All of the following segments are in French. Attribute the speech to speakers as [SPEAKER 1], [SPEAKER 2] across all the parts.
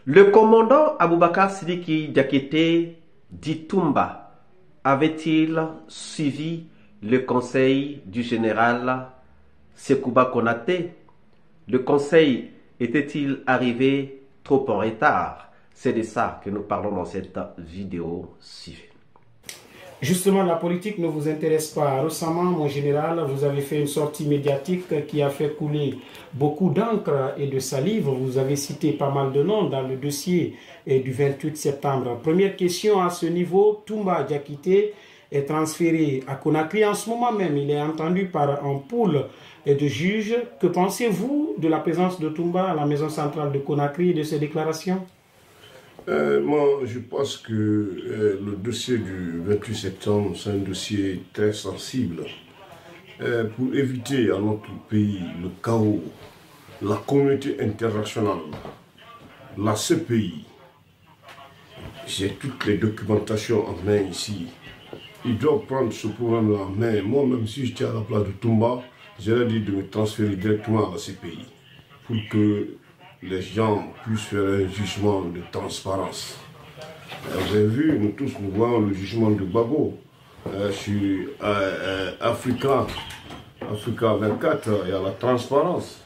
[SPEAKER 1] Le commandant Aboubakar Sidiki Diakité dit Toumba avait-il suivi le conseil du général Sekouba Konaté? Le conseil était-il arrivé trop en retard? C'est de ça que nous parlons dans cette vidéo suivante.
[SPEAKER 2] Justement, la politique ne vous intéresse pas. Récemment, mon général, vous avez fait une sortie médiatique qui a fait couler beaucoup d'encre et de salive. Vous avez cité pas mal de noms dans le dossier du 28 septembre. Première question à ce niveau, Toumba Diakité est transféré à Conakry. En ce moment même, il est entendu par un pool de juges. Que pensez-vous de la présence de Toumba à la maison centrale de Conakry et de ses déclarations?
[SPEAKER 3] Moi, je pense que le dossier du 28 septembre, c'est un dossier très sensible. Pour éviter à notre pays le chaos, la communauté internationale, la CPI, j'ai toutes les documentations en main ici. Ils doivent prendre ce problème-là en main. Moi, même si j'étais à la place de Toumba, j'aurais dit de me transférer directement à la CPI pour que les gens puissent faire un jugement de transparence. Vous avez vu, nous tous, nous voyons le jugement de Gbagbo sur Africa 24, il y a la transparence.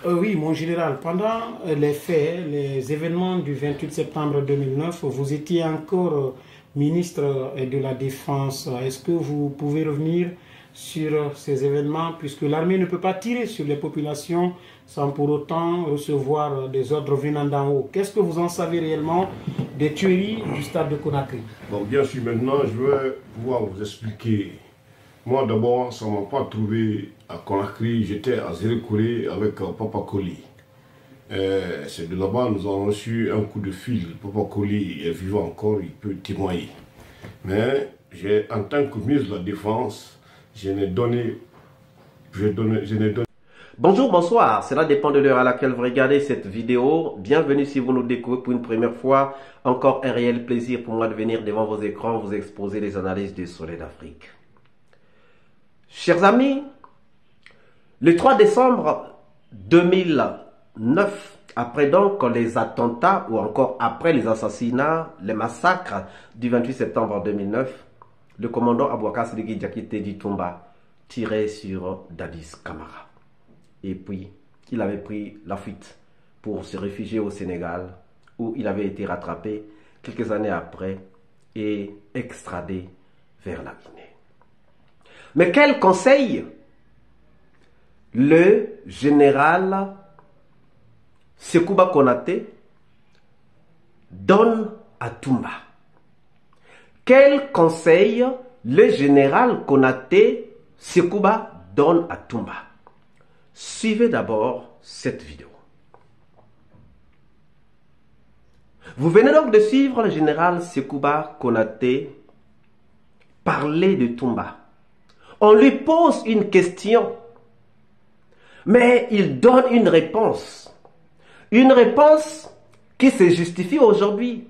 [SPEAKER 2] Oui, mon général, pendant les faits, les événements du 28 septembre 2009, vous étiez encore ministre de la Défense. Est-ce que vous pouvez revenir sur ces événements, puisque l'armée ne peut pas tirer sur les populations sans pour autant recevoir des ordres venant d'en haut? Qu'est-ce que vous en savez réellement des tueries du stade de Conakry?
[SPEAKER 3] Bon, bien sûr, maintenant, je vais pouvoir vous expliquer. Moi, d'abord, ça ne m'a pas trouvé à Conakry. J'étais à Zérékoré avec Papa Koli. C'est de là-bas nous avons reçu un coup de fil. Papa Koli est vivant encore, il peut témoigner. Mais en tant que ministre de la Défense, je n'ai donné.
[SPEAKER 1] Bonjour, bonsoir, cela dépend de l'heure à laquelle vous regardez cette vidéo. Bienvenue si vous nous découvrez pour une première fois. Encore un réel plaisir pour moi de venir devant vos écrans vous exposer les analyses du Soleil d'Afrique. Chers amis, le 3 décembre 2009, après donc les attentats ou encore après les assassinats, les massacres du 28 septembre 2009, le commandant Aboubakar Sidiki Diakité dit Toumba tirait sur Dadis Camara. Et puis, il avait pris la fuite pour se réfugier au Sénégal, où il avait été rattrapé quelques années après et extradé vers la Guinée. Mais quel conseil le général Sekouba Konaté donne à Toumba? Quel conseil le général Konaté Sekouba donne à Toumba? Suivez d'abord cette vidéo. Vous venez donc de suivre le général Sekouba Konaté parler de Toumba. On lui pose une question, mais il donne une réponse. Une réponse qui se justifie aujourd'hui.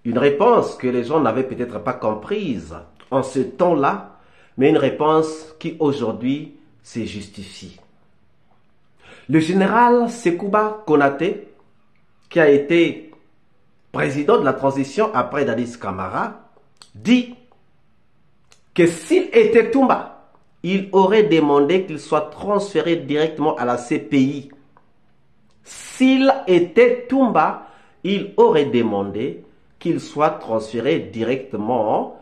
[SPEAKER 1] Une réponse que les gens n'avaient peut-être pas comprise en ce temps-là, mais une réponse qui aujourd'hui se justifie. Le général Sekouba Konaté, qui a été président de la transition après Dadis Camara, dit que s'il était Toumba, il aurait demandé qu'il soit transféré directement à la CPI. S'il était Toumba, il aurait demandé qu'il soit transféré directement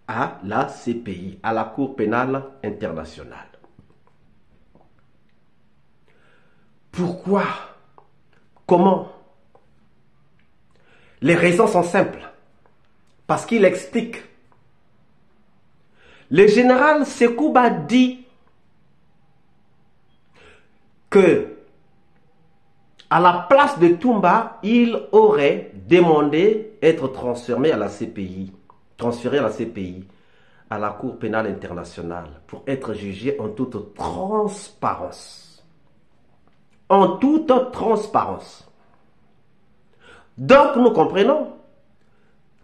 [SPEAKER 1] à la CPI, à la Cour pénale internationale. Pourquoi? Comment? Les raisons sont simples. Parce qu'il explique. Le général Sekouba dit que à la place de Toumba, il aurait demandé être transféré à la CPI, à la Cour pénale internationale, pour être jugé en toute transparence. En toute transparence. Donc nous comprenons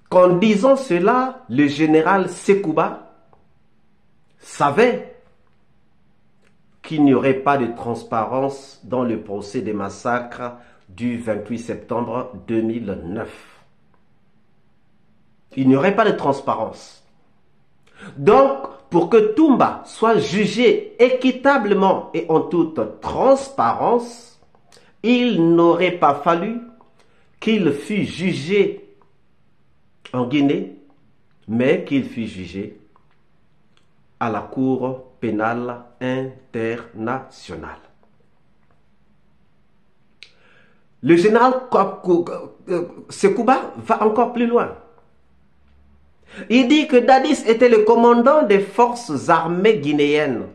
[SPEAKER 1] qu'en disant cela, le général Sekouba savait qu'il n'y aurait pas de transparence dans le procès des massacres du 28 septembre 2009. Il n'y aurait pas de transparence. Donc, pour que Toumba soit jugé équitablement et en toute transparence, il n'aurait pas fallu qu'il fût jugé en Guinée, mais qu'il fût jugé à la Cour pénale internationale. Le général Sekouba va encore plus loin. Il dit que Dadis était le commandant des forces armées guinéennes.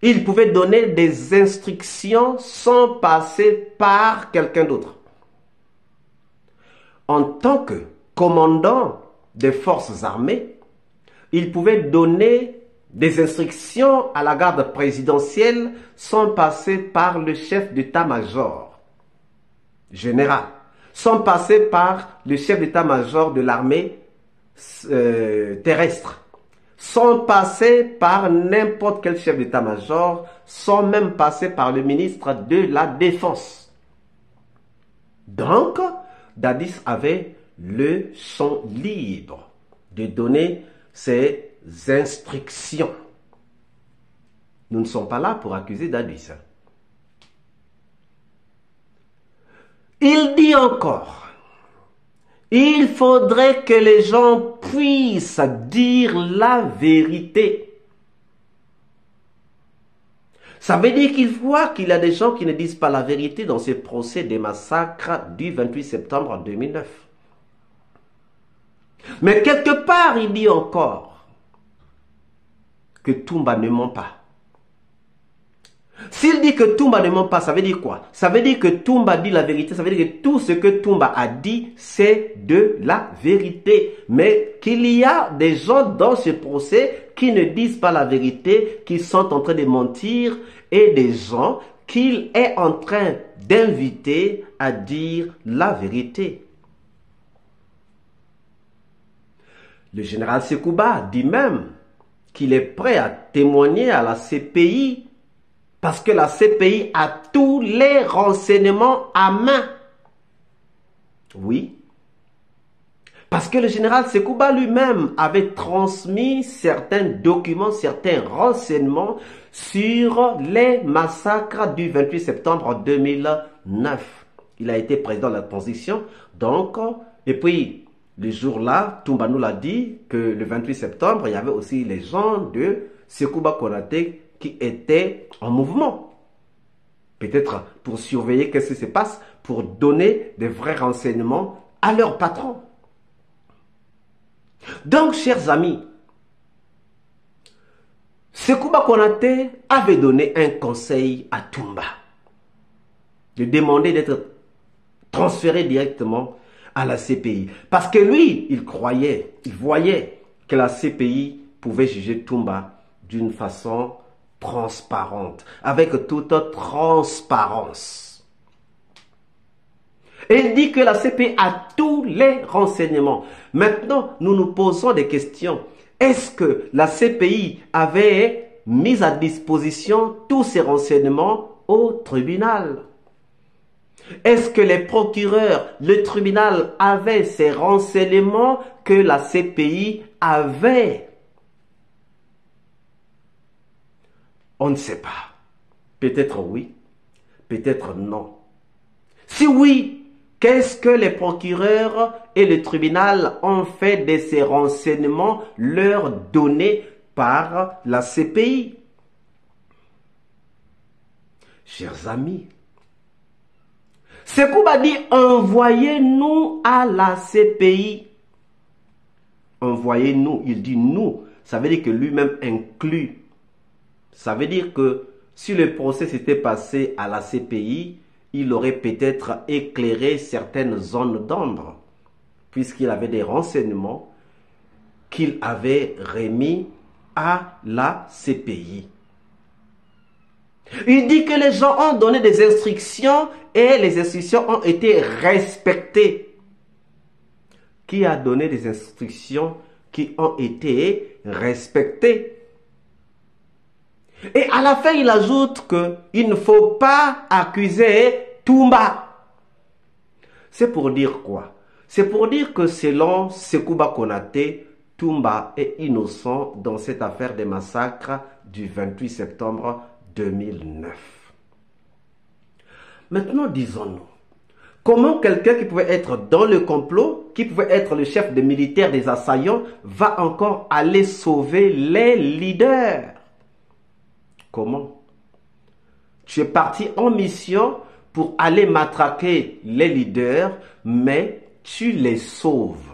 [SPEAKER 1] Il pouvait donner des instructions sans passer par quelqu'un d'autre. En tant que commandant des forces armées, il pouvait donner des instructions à la garde présidentielle sans passer par le chef d'état-major général, sans passer par le chef d'état-major de l'armée terrestre, sans passer par n'importe quel chef d'état-major, sans même passer par le ministre de la Défense. Donc, Dadis avait le champ libre de donner ses instructions. Nous ne sommes pas là pour accuser Dadis. Il dit encore, il faudrait que les gens puissent dire la vérité. Ça veut dire qu'il voit qu'il y a des gens qui ne disent pas la vérité dans ce procès des massacres du 28 septembre 2009. Mais quelque part, il dit encore que Toumba ne ment pas. S'il dit que Toumba ne ment pas, ça veut dire quoi? Ça veut dire que Toumba dit la vérité. Ça veut dire que tout ce que Toumba a dit, c'est de la vérité. Mais qu'il y a des gens dans ce procès qui ne disent pas la vérité, qui sont en train de mentir, et des gens qu'il est en train d'inviter à dire la vérité. Le général Sekouba dit même qu'il est prêt à témoigner à la CPI parce que la CPI a tous les renseignements à main. Oui. Parce que le général Sekouba lui-même avait transmis certains documents, certains renseignements sur les massacres du 28 septembre 2009. Il a été président de la transition, donc, et puis, le jour-là, Toumba nous l'a dit que le 28 septembre, il y avait aussi les gens de Sekouba Konaté qui étaient en mouvement. Peut-être pour surveiller qu'est-ce qui se passe, pour donner des vrais renseignements à leur patron. Donc, chers amis, Sekouba Konaté avait donné un conseil à Toumba de demander d'être transféré directement à la CPI. Parce que lui, il croyait, il voyait que la CPI pouvait juger Toumba d'une façon transparente, avec toute transparence. Et il dit que la CPI a tous les renseignements. Maintenant, nous nous posons des questions. Est-ce que la CPI avait mis à disposition tous ces renseignements au tribunal? Est-ce que les procureurs, le tribunal avait ces renseignements que la CPI avait? On ne sait pas. Peut-être oui, peut-être non. Si oui, qu'est-ce que les procureurs et le tribunal ont fait de ces renseignements leur donnés par la CPI? Chers amis, Sekouba dit, envoyez-nous à la CPI. Envoyez-nous, il dit nous, ça veut dire que lui-même inclut. Ça veut dire que si le procès s'était passé à la CPI, il aurait peut-être éclairé certaines zones d'ombre, puisqu'il avait des renseignements qu'il avait remis à la CPI. Il dit que les gens ont donné des instructions et les instructions ont été respectées. Qui a donné des instructions qui ont été respectées? Et à la fin, il ajoute qu'il ne faut pas accuser Toumba. C'est pour dire quoi? C'est pour dire que selon Sekouba Konaté, Toumba est innocent dans cette affaire des massacres du 28 septembre 2009. Maintenant, disons-nous, comment quelqu'un qui pouvait être dans le complot, qui pouvait être le chef des militaires des assaillants, va encore aller sauver les leaders? Comment? Tu es parti en mission pour aller matraquer les leaders, mais tu les sauves.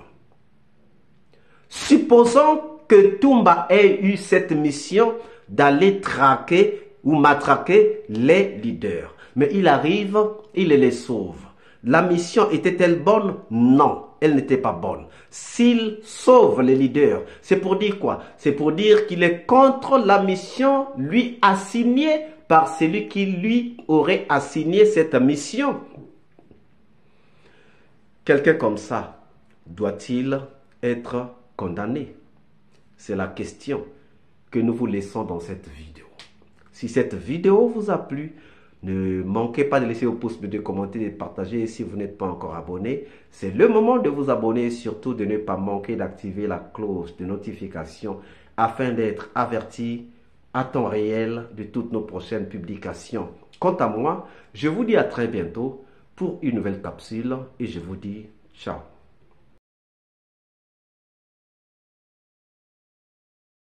[SPEAKER 1] Supposons que Toumba ait eu cette mission d'aller traquer ou matraquer les leaders. Mais il arrive, il les sauve. La mission était-elle bonne? Non, elle n'était pas bonne. S'il sauve les leaders, c'est pour dire quoi? C'est pour dire qu'il est contre la mission lui assignée par celui qui lui aurait assigné cette mission. Quelqu'un comme ça, doit-il être condamné? C'est la question que nous vous laissons dans cette vidéo. Si cette vidéo vous a plu, ne manquez pas de laisser vos pouces bleus, de commenter, de partager. Et si vous n'êtes pas encore abonné, c'est le moment de vous abonner et surtout de ne pas manquer d'activer la cloche de notification afin d'être averti à temps réel de toutes nos prochaines publications. Quant à moi, je vous dis à très bientôt pour une nouvelle capsule et je vous dis ciao.